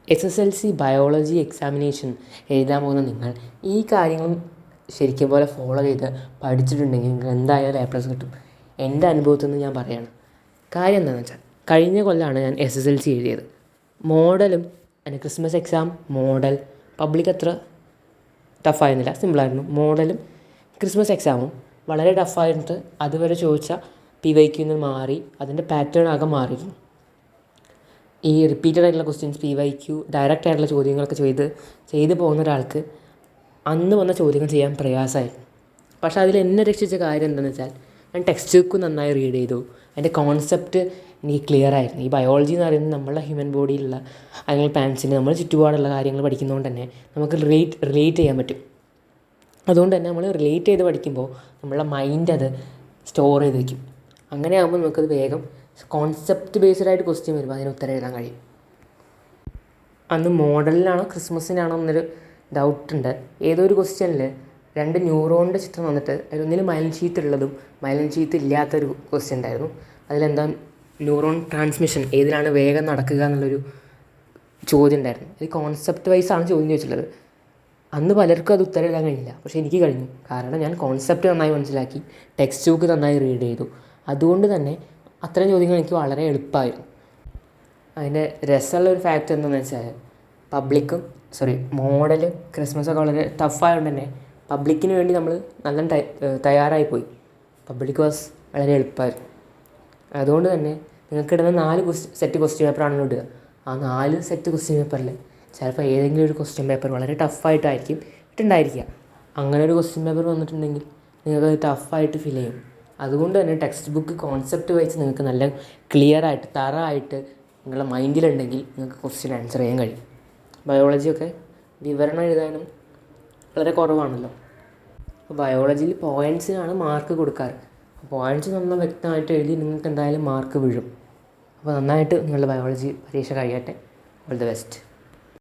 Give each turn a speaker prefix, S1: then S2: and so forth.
S1: SSLC biology examination എഴുതാൻ പോകുന്ന നിങ്ങൾ ഈ കാര്യങ്ങളും ശരിക്കും പോലെ ഫോളോ ചെയ്ത് പഠിച്ചിട്ടുണ്ടെങ്കിൽ നിങ്ങൾക്ക് എന്തായാലും A+ കിട്ടും. എൻ്റെ അനുഭവത്തിൽ നിന്ന് ഞാൻ പറയുകയാണ്. കാര്യം എന്താണെന്ന് വെച്ചാൽ കഴിഞ്ഞ കൊല്ലമാണ് ഞാൻ SSLC എഴുതിയത്. മോഡലും എൻ്റെ ക്രിസ്മസ് എക്സാം മോഡൽ പബ്ലിക് അത്ര ടഫായിരുന്നില്ല, സിമ്പിളായിരുന്നു. മോഡലും ക്രിസ്മസ് എക്സാമും വളരെ ടഫായിട്ട് അതുവരെ ചോദിച്ച PYQ നിന്ന് മാറി അതിൻ്റെ പാറ്റേൺ ആകെ മാറിയിരുന്നു. ഈ റിപ്പീറ്റഡ് ആയിട്ടുള്ള ക്വസ്റ്റ്യൻസ് PYQ ഡയറക്റ്റ് ആയിട്ടുള്ള ചോദ്യങ്ങളൊക്കെ ചെയ്ത് പോകുന്ന ഒരാൾക്ക് അന്ന് വന്ന ചോദ്യങ്ങൾ ചെയ്യാൻ പ്രയാസമായിരുന്നു. പക്ഷേ അതിൽ എന്നെ രക്ഷിച്ച കാര്യം എന്താണെന്ന് വെച്ചാൽ ഞാൻ ടെക്സ്റ്റ് ബുക്ക് നന്നായി റീഡ് ചെയ്തു. അതിൻ്റെ കോൺസെപ്റ്റ് എനിക്ക് ക്ലിയർ ആയിരുന്നു. ഈ ബയോളജി എന്ന് പറയുന്നത് നമ്മളുടെ ഹ്യൂമൻ ബോഡിയിലുള്ള അല്ലെങ്കിൽ പ്ലാന്റ്സിന് നമ്മുടെ ചുറ്റുപാടുള്ള കാര്യങ്ങൾ പഠിക്കുന്നതുകൊണ്ട് തന്നെ നമുക്ക് റിലേറ്റ് ചെയ്യാൻ പറ്റും. അതുകൊണ്ട് തന്നെ നമ്മൾ റിലേറ്റ് ചെയ്ത് പഠിക്കുമ്പോൾ നമ്മളുടെ മൈൻഡ് അത് സ്റ്റോർ ചെയ്ത് വയ്ക്കും. അങ്ങനെയാകുമ്പോൾ നമുക്കത് വേഗം കോൺസെപ്റ്റ് ബേസ്ഡ് ആയിട്ട് ക്വസ്റ്റ്യൻ വരുമ്പോൾ അതിന് ഉത്തരം എഴുതാൻ കഴിയും. അന്ന് മോഡലിനാണോ ക്രിസ്മസിനാണോ എന്നൊരു ഡൗട്ടുണ്ട്. ഏതോ ഒരു ക്വസ്റ്റ്യനിൽ 2 ന്യൂറോണിൻ്റെ ചിത്രം വന്നിട്ട് അതിലൊന്നിൽ മൈലിൻ ഷീത്ത് ഉള്ളതും മൈലിൻ ഷീത്ത് ഇല്ലാത്തൊരു ക്വസ്റ്റ്യൻ ഉണ്ടായിരുന്നു. അതിലെന്താ ന്യൂറോൺ ട്രാൻസ്മിഷൻ ഏതിലാണ് വേഗം നടക്കുക എന്നുള്ളൊരു ചോദ്യം ഉണ്ടായിരുന്നു. അത് കോൺസെപ്റ്റ് വൈസാണ് ചോദ്യം ചോദിച്ചിട്ടുള്ളത്. അന്ന് പലർക്കും അത് ഉത്തരം എഴുതാൻ കഴിഞ്ഞില്ല, പക്ഷേ എനിക്ക് കഴിഞ്ഞു. കാരണം ഞാൻ കോൺസെപ്റ്റ് നന്നായി മനസ്സിലാക്കി, ടെക്സ്റ്റ് ബുക്ക് നന്നായി റീഡ് ചെയ്തു. അതുകൊണ്ട് തന്നെ അത്തരം ചോദ്യങ്ങൾ എനിക്ക് വളരെ എളുപ്പമായിരുന്നു. അതിൻ്റെ രസമുള്ള ഒരു ഫാക്റ്റ് എന്താണെന്ന് വെച്ചാൽ മോഡലും ക്രിസ്മസൊക്കെ വളരെ ടഫായതുകൊണ്ട് തന്നെ പബ്ലിക്കിന് വേണ്ടി നമ്മൾ നല്ല തയ്യാറായിപ്പോയി. പബ്ലിക് വാസ് വളരെ എളുപ്പമായിരുന്നു. അതുകൊണ്ട് തന്നെ നിങ്ങൾക്കിടുന്ന 4 സെറ്റ് ക്വസ്റ്റ്യൻ പേപ്പറാണ് ഇടുക. ആ 4 സെറ്റ് ക്വസ്റ്റ്യൻ പേപ്പറിൽ ചിലപ്പോൾ ഏതെങ്കിലും ഒരു ക്വസ്റ്റ്യൻ പേപ്പർ വളരെ ടഫായിട്ടായിരിക്കും ഇട്ടുണ്ടായിരിക്കുക. അങ്ങനെ ഒരു ക്വസ്റ്റ്യൻ പേപ്പർ വന്നിട്ടുണ്ടെങ്കിൽ നിങ്ങൾക്കത് ടഫായിട്ട് ഫീൽ ചെയ്യും. അതുകൊണ്ട് തന്നെ ടെക്സ്റ്റ് ബുക്ക് കോൺസെപ്റ്റ് വൈസ് നിങ്ങൾക്ക് നല്ല ക്ലിയറായിട്ട് തറയായിട്ട് നിങ്ങളുടെ മൈൻഡിലുണ്ടെങ്കിൽ നിങ്ങൾക്ക് ക്വസ്റ്റ്യൻ ആൻസർ ചെയ്യാൻ കഴിയും. ബയോളജിയൊക്കെ വിവരണം എഴുതാനും വളരെ കുറവാണല്ലോ. അപ്പോൾ ബയോളജിയിൽ പോയിൻറ്റ്സിനാണ് മാർക്ക് കൊടുക്കാറ്. പോയിൻറ്റ്സ് നന്നായി വ്യക്തമായിട്ട് എഴുതി നിങ്ങൾക്ക് എന്തായാലും മാർക്ക് വീഴും. അപ്പോൾ നന്നായിട്ട് നിങ്ങളുടെ ബയോളജി പരീക്ഷ കഴിയട്ടെ. All the best.